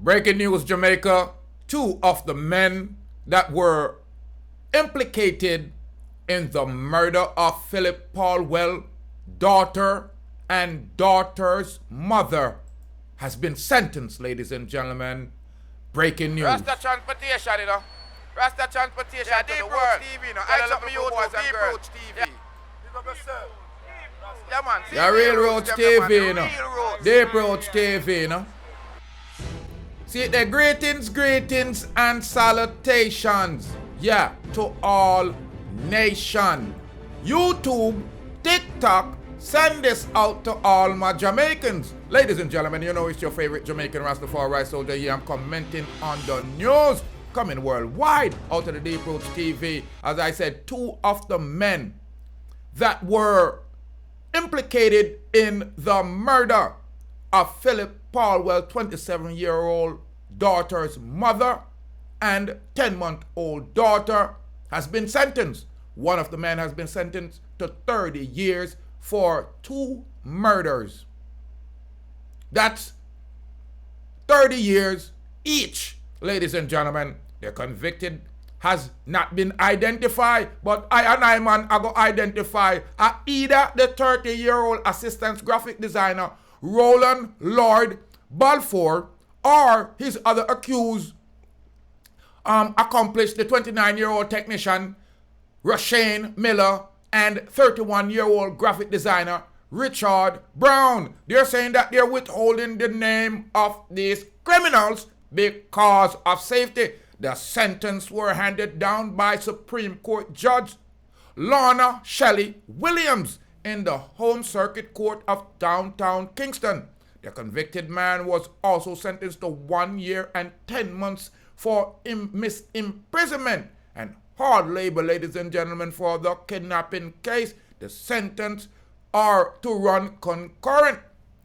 Breaking news, Jamaica. Two of the men that were implicated in the murder of Philip Paulwell, daughter and daughter's mother, has been sentenced, ladies and gentlemen. Breaking news. Rasta transportation, you know. Rasta transportation to the world. TV, you know. I love you, boys and girls. TV. Yeah, man. Yeah, Real Roach TV, you know. Deep Roach TV, you know. See, the greetings and salutations, yeah, to all nation. YouTube, TikTok, send this out to all my Jamaicans. Ladies and gentlemen, you know it's your favorite Jamaican Rastafari soldier here. I'm commenting on the news coming worldwide out of the Deep Roots TV. As I said, two of the men that were implicated in the murder of Philip Paulwell, 27-year-old daughter's mother and 10-month-old daughter, has been sentenced. One of the men has been sentenced to 30 years for 2 murders. That's 30 years each, ladies and gentlemen. The convicted has not been identified, but I go identify either the 30-year-old assistant graphic designer Roland Lloyd Balfour or his other accused accomplice, the 29-year-old technician Rashane Miller and 31-year-old graphic designer Richard Brown. They're saying that they're withholding the name of these criminals because of safety. The sentence were handed down by Supreme Court Judge Lorna Shelley Williams in the Home Circuit Court of downtown Kingston. The convicted man was also sentenced to 1 year and 10 months for imprisonment and hard labor, ladies and gentlemen, for the kidnapping case. The sentence are to run concurrent.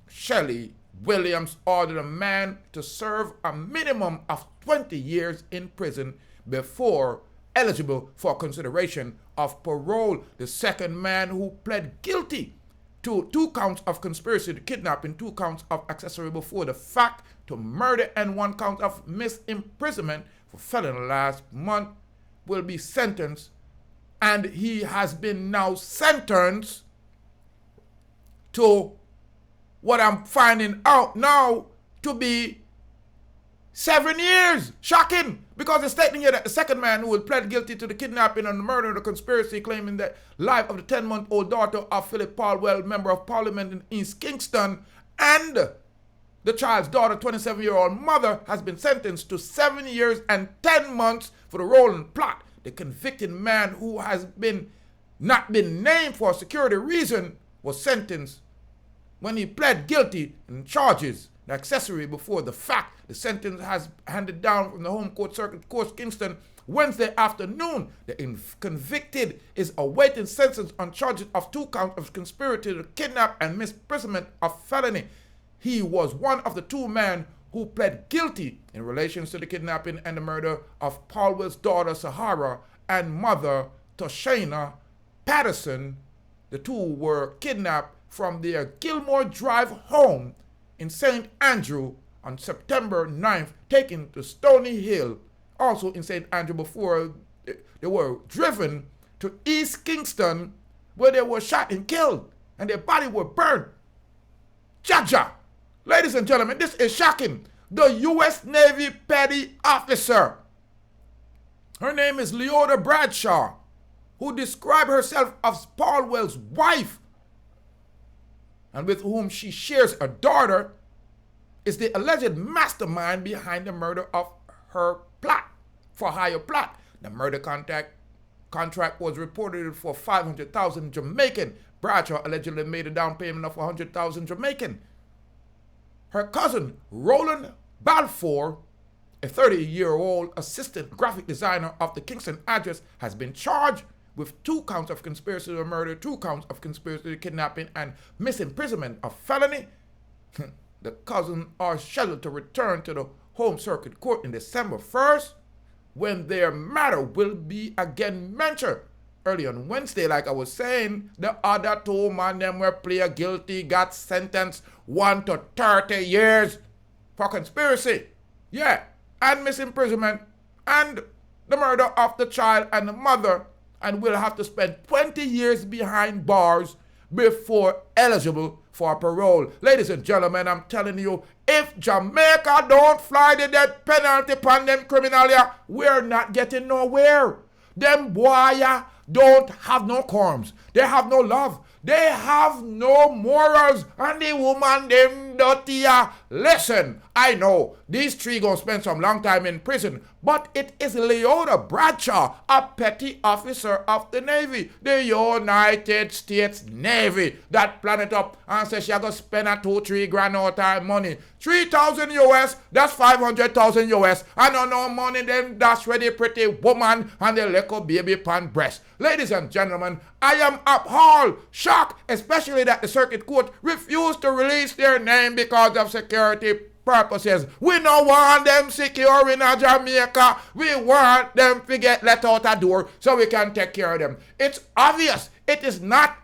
Shelley Williams ordered the man to serve a minimum of 20 years in prison before eligible for consideration of parole. The second man, who pled guilty to 2 counts of conspiracy to kidnap and 2 counts of accessory before the fact to murder and 1 count of misimprisonment for felony last month, will be sentenced, and he has been now sentenced to what I'm finding out now to be 7 years. Shocking, because it's stating here that the second man, who had pled guilty to the kidnapping and the murder and the conspiracy, claiming the life of the 10-month-old daughter of Philip Paulwell, Member of Parliament in East Kingston, and the child's daughter, 27-year-old mother, has been sentenced to 7 years and 10 months for the role and plot. The convicted man, who has not been named for security reason, was sentenced when he pled guilty in charges the accessory before the fact. The sentence has handed down from the Home Court Circuit Court Kingston Wednesday afternoon. The convicted is awaiting sentence on charges of 2 counts of conspiracy to kidnap and misimprisonment of felony. He was one of the 2 men who pled guilty in relation to the kidnapping and the murder of Paulwell's daughter Sahara and mother Toshana Patterson. The 2 were kidnapped from their Gilmore Drive home in St. Andrew on September 9th, taken to Stony Hill, also in St. Andrew, before they were driven to East Kingston, where they were shot and killed, and their bodies were burned. Jaja! Ladies and gentlemen, this is shocking. The U.S. Navy petty officer, her name is Leota Bradshaw, who described herself as Paulwell's wife, and with whom she shares a daughter, is the alleged mastermind behind the murder of her for hire plot. The murder contract was reported for 500,000 Jamaican. Bradshaw allegedly made a down payment of 100,000 Jamaican. Her cousin, Roland Balfour, a 30-year-old assistant graphic designer of the Kingston address, has been charged with 2 counts of conspiracy to murder, 2 counts of conspiracy to kidnapping, and misimprisonment of felony. The cousins are scheduled to return to the Home Circuit Court in December 1st, when their matter will be again mentioned. Early on Wednesday, like I was saying, the other 2 men them were plead guilty, got sentenced 1 to 30 years for conspiracy. Yeah, and misimprisonment, and the murder of the child and the mother, and will have to spend 20 years behind bars before eligible for parole. Ladies and gentlemen, I'm telling you, if Jamaica don't fly the death penalty upon them criminal, we're not getting nowhere. Them boy don't have no qualms. They have no love. They have no morals. And the woman, them dirty. Listen, I know these three gonna spend some long time in prison, but it is Leota Bradshaw, a petty officer of the Navy, the United States Navy, that plan it up and say she gonna spend a 2-3 grand out of money. 3,000 US, that's 500,000 US. And on no money, then that's ready pretty woman and the little baby pan breast. Ladies and gentlemen, I am appalled, shocked, especially that the circuit court refused to release their name because of security purposes. We don't want them secure in Jamaica. We want them to get let out a door so we can take care of them. It's obvious it is not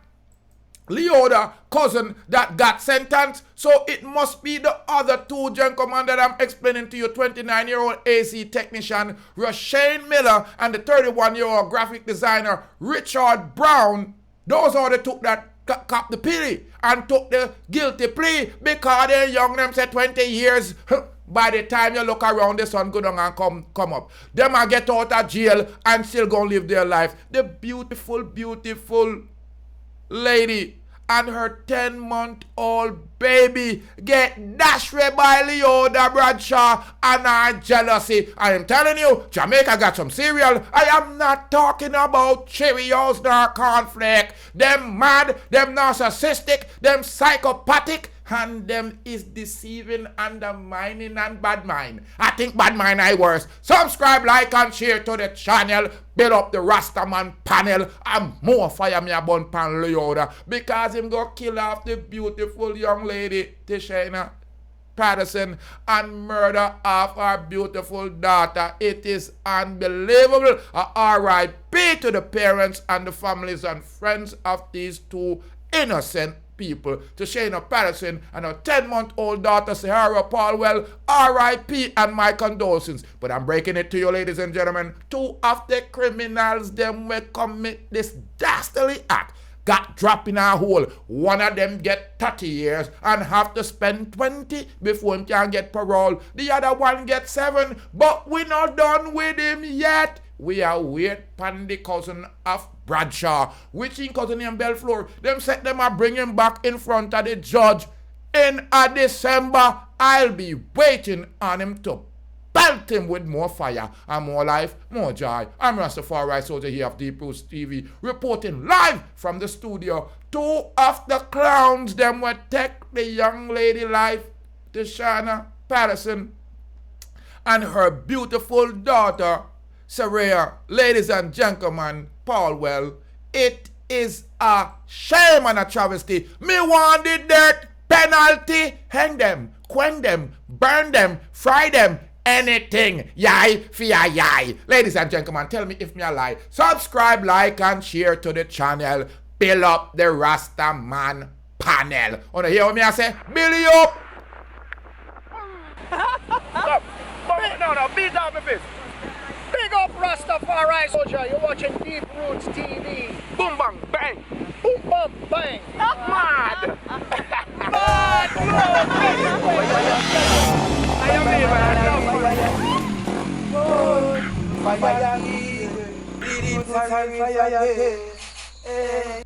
Leota cousin that got sentenced, so it must be the other two gentlemen that I'm explaining to you, 29-year-old AC technician Rashane Miller and the 31-year-old graphic designer Richard Brown. Those are the two that cop the plea and took the guilty plea because they're young. Them say 20 years. By the time you look around, the sun go down and come up. Them a get out of jail and still gonna live their life. The beautiful, beautiful lady and her 10-month-old baby get dashed by Leota Bradshaw and her jealousy. I am telling you, Jamaica got some cereal. I am not talking about Cheerios nor cornflake. Them mad, them narcissistic, them psychopathic, and them is deceiving, undermining, and bad mind. I think bad mind I worse. Subscribe, like, and share to the channel. Build up the Rastaman panel and more fire me upon pan Leota because him go kill off the beautiful young lady Tishana Patterson and murder of our beautiful daughter. It is unbelievable. R.I.P. to the parents and the families and friends of these two innocent people. To Shayna Patterson and her 10-month-old daughter Sahara Paulwell, R.I.P. and my condolences. But I'm breaking it to you, ladies and gentlemen. Two of the criminals them will commit this dastardly act got dropped in a hole. One of them get 30 years and have to spend 20 before him can get parole. The other one gets 7, but we not done with him yet. We are waiting on the cousin of Bradshaw, which in cousin in Belfleur. Them said them are bring him back in front of the judge in December. I'll be waiting on him to belt him with more fire and more life, more joy. I'm Rastafari soldier here of Deep Roots TV, reporting live from the studio. Two of the clowns them will take the young lady life, Tishana Patterson, and her beautiful daughter, Sarah. Ladies and gentlemen, Paulwell, it is a shame and a travesty. Me want the death penalty. Hang them, quench them, burn them, fry them, anything. Yai, fear, yai. Ladies and gentlemen, tell me if me a lie. Subscribe, like, and share to the channel. Build up the Rastaman panel. Wanna hear what me I say? Build it up. Stop. No, beat down my fist. Big up Rastafari soldier, you're watching Deep Roots TV. Boom, bang, bang. Boom, bam, bang. Mad. Mad, I am here, man. Fire, fire, fire, fire, fire,